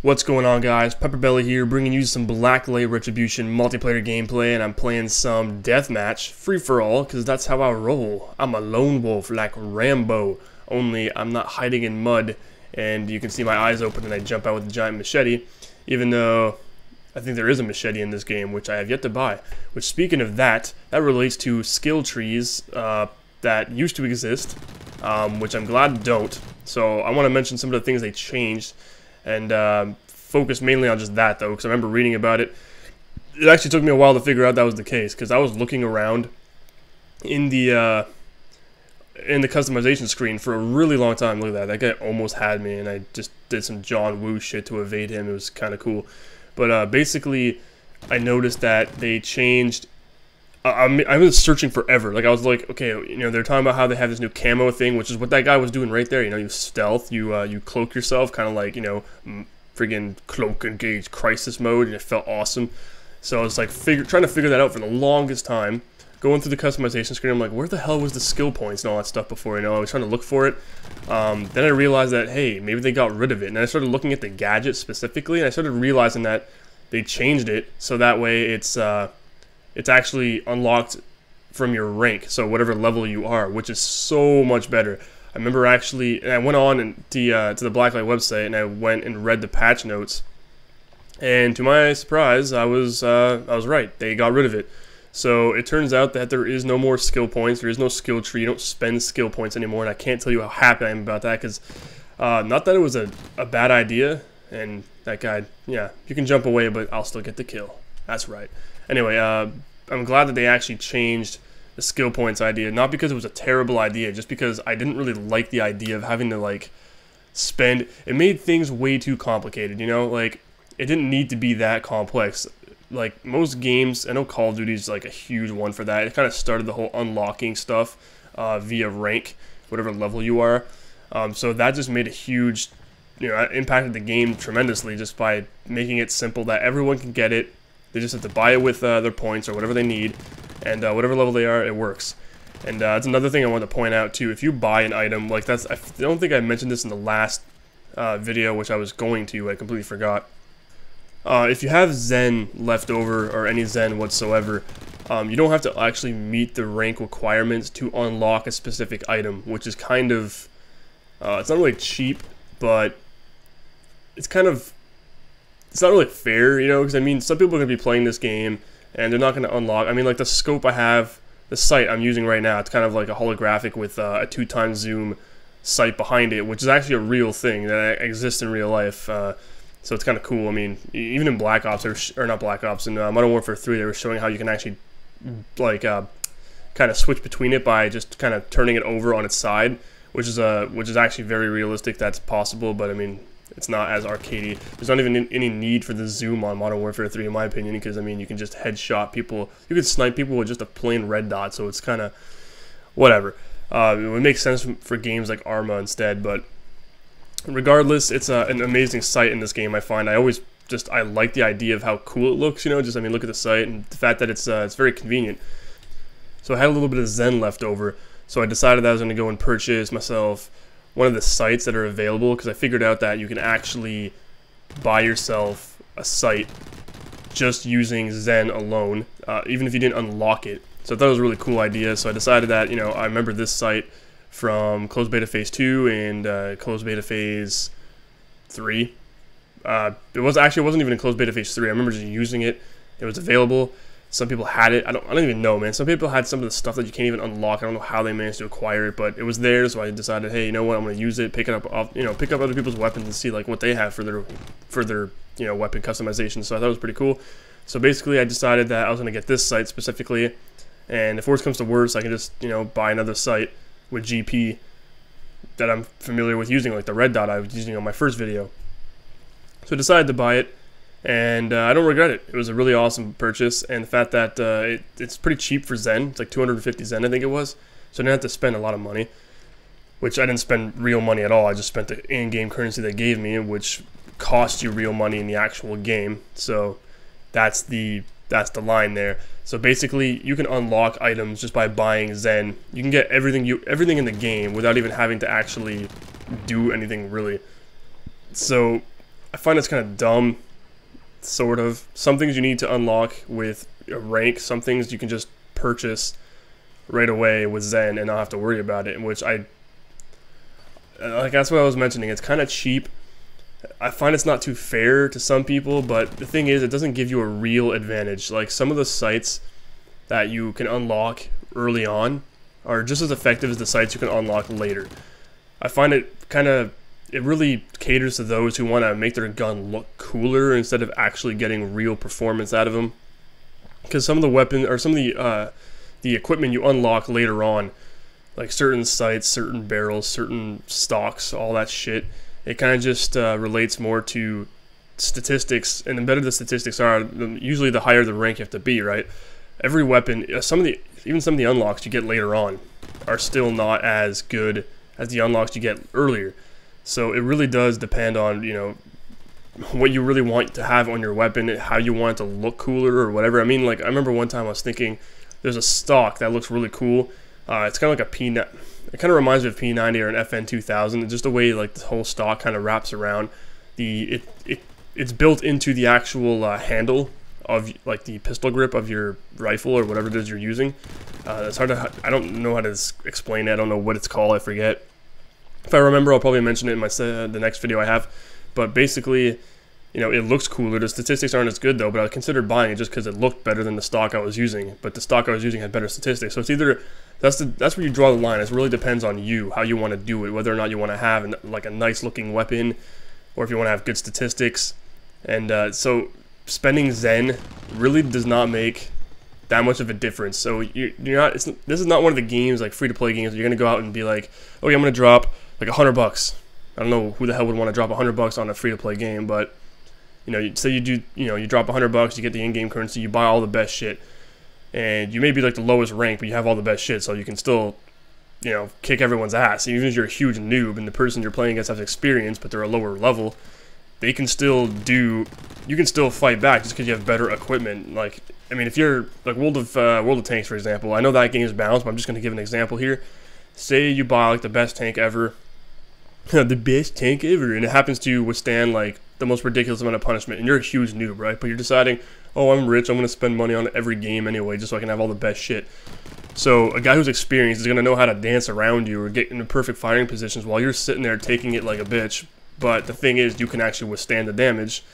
What's going on, guys? Pepperbelly here, bringing you some Blacklight Retribution multiplayer gameplay, and I'm playing some Deathmatch, free-for-all, because that's how I roll. I'm a lone wolf, like Rambo, only I'm not hiding in mud, and you can see my eyes open and I jump out with a giant machete, even though I think there is a machete in this game, which I have yet to buy. Which, speaking of that, that relates to skill trees that used to exist, which I'm glad don't. So I want to mention some of the things they changed, and focus mainly on just that, though, because I remember reading about it. It actually took me a while to figure out that was the case, because I was looking around in the customization screen for a really long time. Look at that guy almost had me, and I just did some John Woo shit to evade him. It was kind of cool. But basically, I noticed that they changed. I was searching forever. Like, I was like, okay, you know, they're talking about how they have this new camo thing, which is what that guy was doing right there. You know, you stealth, you cloak yourself, kind of like, you know, friggin' cloak engage crisis mode, and it felt awesome. So I was like trying to figure that out for the longest time. Going through the customization screen, I'm like, where the hell was the skill points and all that stuff before? You know, I was trying to look for it. Then I realized that, hey, maybe they got rid of it. And I started looking at the gadgets specifically, and I started realizing that they changed it so that way it's actually unlocked from your rank, so whatever level you are, which is so much better. I remember actually, and I went on to the Blacklight website, and I went and read the patch notes, and to my surprise, I was right. They got rid of it. So it turns out that there is no more skill points. There is no skill tree. You don't spend skill points anymore, and I can't tell you how happy I am about that, because not that it was a bad idea, and that guy, yeah, you can jump away, but I'll still get the kill. That's right. Anyway, I'm glad that they actually changed the skill points idea, not because it was a terrible idea, just because I didn't really like the idea of having to, like, spend. It made things way too complicated, you know? Like, it didn't need to be that complex. Like, most games, I know Call of Duty is, like, a huge one for that. It kind of started the whole unlocking stuff via rank, whatever level you are. So that just made a huge, you know, impacted the game tremendously just by making it simple that everyone can get it. They just have to buy it with their points or whatever they need, and whatever level they are, it works. And that's another thing I want to point out too. If you buy an item, like I don't think I mentioned this in the last video, which I was going to, I completely forgot. If you have Zen left over, or any Zen whatsoever, you don't have to actually meet the rank requirements to unlock a specific item, which is kind of, it's not really cheap, but it's kind of, it's not really fair, you know, because I mean, some people are going to be playing this game, and they're not going to unlock. I mean, like the scope I have, the sight I'm using right now, it's kind of like a holographic with a 2x zoom sight behind it, which is actually a real thing that exists in real life. So it's kind of cool. I mean, even in Black Ops, or not Black Ops, in Modern Warfare 3, they were showing how you can actually, like, kind of switch between it by just kind of turning it over on its side, which is actually very realistic. That's possible, but I mean, it's not as arcadey. There's not even any need for the zoom on Modern Warfare 3, in my opinion, because, I mean, you can just headshot people. You can snipe people with just a plain red dot, so it's kind of whatever. It would make sense for games like Arma instead, but regardless, it's an amazing sight in this game, I find. I like the idea of how cool it looks, you know, just, I mean, look at the sight, and the fact that it's very convenient. So I had a little bit of Zen left over, so I decided that I was going to go and purchase myself one of the sights that are available, because I figured out that you can actually buy yourself a sight just using Zen alone, even if you didn't unlock it. So I thought it was a really cool idea, so I decided that, you know, I remember this sight from Closed Beta Phase 2 and Closed Beta Phase 3. It wasn't even in Closed Beta Phase 3. I remember just using it. It was available. Some people had it. I don't even know, man. Some people had some of the stuff that you can't even unlock. I don't know how they managed to acquire it, but it was there, so I decided, hey, you know what? I'm going to use it, pick up other people's weapons and see, like, what they have for their you know, weapon customization. So I thought it was pretty cool. So basically, I decided that I was going to get this sight specifically, and if worse comes to worse, I can just, you know, buy another sight with GP that I'm familiar with using, like the red dot I was using on my first video. So I decided to buy it, and I don't regret it. It was a really awesome purchase, and the fact that it's pretty cheap for Zen. It's like 250 Zen, I think it was. So I didn't have to spend a lot of money, which I didn't spend real money at all. I just spent the in-game currency they gave me, which cost you real money in the actual game. So that's the line there. So basically, you can unlock items just by buying Zen. You can get everything in the game without even having to actually do anything really. So I find it's kind of dumb, sort of. Some things you need to unlock with a rank, some things you can just purchase right away with Zen and not have to worry about it, which that's what I was mentioning. It's kind of cheap. I find it's not too fair to some people, but the thing is, it doesn't give you a real advantage. Like, some of the sites that you can unlock early on are just as effective as the sites you can unlock later. I find it it really caters to those who want to make their gun look cooler instead of actually getting real performance out of them. Because some of the weapon, or some of the equipment you unlock later on, like certain sights, certain barrels, certain stocks, all that shit, it kind of just relates more to statistics, and the better the statistics are, usually the higher the rank you have to be, right? Every weapon, even some of the unlocks you get later on are still not as good as the unlocks you get earlier. So it really does depend on, you know, what you really want to have on your weapon, how you want it to look cooler or whatever. I mean, like, I remember one time I was thinking, there's a stock that looks really cool. It's kind of like a P9. It kind of reminds me of P90 or an FN2000. Just the way, like, the whole stock kind of wraps around. It's built into the actual handle of, like, the pistol grip of your rifle or whatever it is you're using. It's hard to, I don't know how to explain it. I don't know what it's called. I forget. If I remember, I'll probably mention it in the next video I have. But basically, you know, it looks cooler. The statistics aren't as good though, but I considered buying it just because it looked better than the stock I was using. But the stock I was using had better statistics. So it's either, that's where you draw the line. It really depends on you, how you want to do it, whether or not you want to have like a nice looking weapon, or if you want to have good statistics. And so spending Zen really does not make that much of a difference. So you're not. This is not one of the games, like, free to play games. You're gonna go out and be like, oh yeah, I'm gonna drop like $100. I don't know who the hell would want to drop $100 on a free to play game, but you know, say you do, you know, you drop $100, you get the in-game currency, you buy all the best shit, and you may be like the lowest rank, but you have all the best shit, so you can still, you know, kick everyone's ass. Even if you're a huge noob and the person you're playing against has experience, but they're a lower level, they can still do. You can still fight back just because you have better equipment. Like, I mean, if you're like World of Tanks, for example, I know that game is balanced, but I'm just going to give an example here. Say you buy like the best tank ever. The best tank ever, and it happens to withstand like the most ridiculous amount of punishment, and you're a huge noob, right? But you're deciding, oh, I'm rich, I'm going to spend money on every game anyway just so I can have all the best shit. So a guy who's experienced is going to know how to dance around you or get into perfect firing positions while you're sitting there taking it like a bitch. But the thing is, you can actually withstand the damage,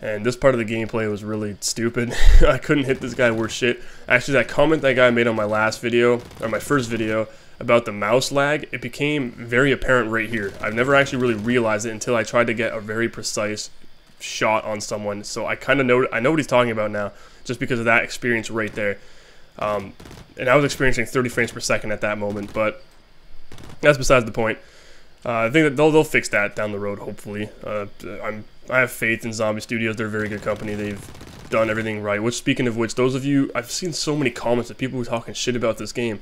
and this part of the gameplay was really stupid. I couldn't hit this guy worth shit. Actually, that comment that guy made on my last video, or my first video, about the mouse lag, it became very apparent right here. I've never actually really realized it until I tried to get a very precise shot on someone. So I kind of know, I know what he's talking about now, just because of that experience right there. And I was experiencing 30 frames per second at that moment, but that's besides the point. I think that they'll fix that down the road, hopefully. I have faith in Zombie Studios. They're a very good company. They've done everything right. Which, speaking of which, those of you, I've seen so many comments of people who are talking shit about this game.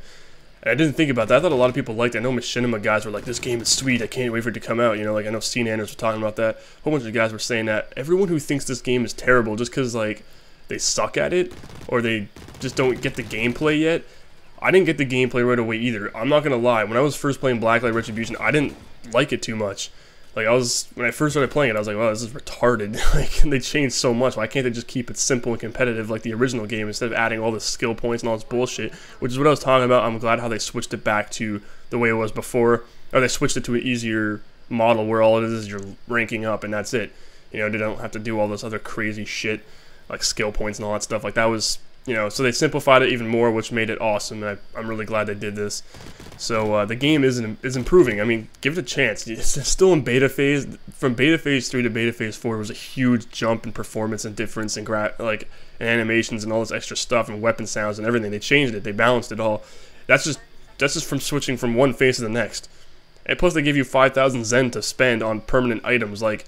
And I didn't think about that. I thought a lot of people liked it. I know Machinima guys were like, this game is sweet, I can't wait for it to come out. You know, like, I know Anders were talking about that. A whole bunch of guys were saying that. Everyone who thinks this game is terrible just because, like, they suck at it, or they just don't get the gameplay yet. I didn't get the gameplay right away either. I'm not gonna lie. When I was first playing Blacklight Retribution, I didn't like it too much. Like, when I first started playing it, I was like, wow, this is retarded. Like, they changed so much. Why can't they just keep it simple and competitive like the original game instead of adding all the skill points and all this bullshit? Which is what I was talking about. I'm glad how they switched it back to the way it was before. Or they switched it to an easier model where all it is you're ranking up and that's it. You know, they don't have to do all this other crazy shit like skill points and all that stuff. Like, that was, you know, so they simplified it even more, which made it awesome, and I'm really glad they did this. So the game is improving. I mean, give it a chance. It's still in beta phase. From beta phase 3 to beta phase 4 was a huge jump in performance and difference and and animations and all this extra stuff and weapon sounds and everything. They changed it. They balanced it all. That's just from switching from one phase to the next. And plus, they give you 5,000 Zen to spend on permanent items. Like,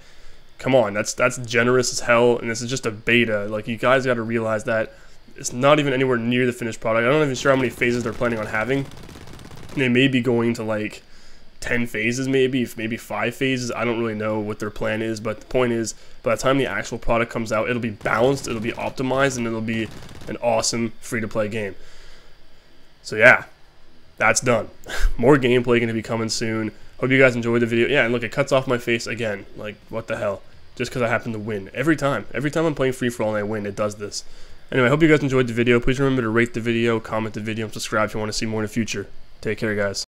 come on, that's generous as hell. And this is just a beta. Like, you guys got to realize that. It's not even anywhere near the finished product. I'm not even sure how many phases they're planning on having. They may be going to like 10 phases, maybe 5 phases. I don't really know what their plan is, but the point is, by the time the actual product comes out, it'll be balanced, it'll be optimized, and it'll be an awesome free-to-play game. So yeah, that's done. More gameplay going to be coming soon. Hope you guys enjoyed the video. Yeah, and look, it cuts off my face again. Like, what the hell? just because I happen to win. Every time I'm playing free-for-all and I win, it does this. Anyway, I hope you guys enjoyed the video. Please remember to rate the video, comment the video, and subscribe if you want to see more in the future. Take care, guys.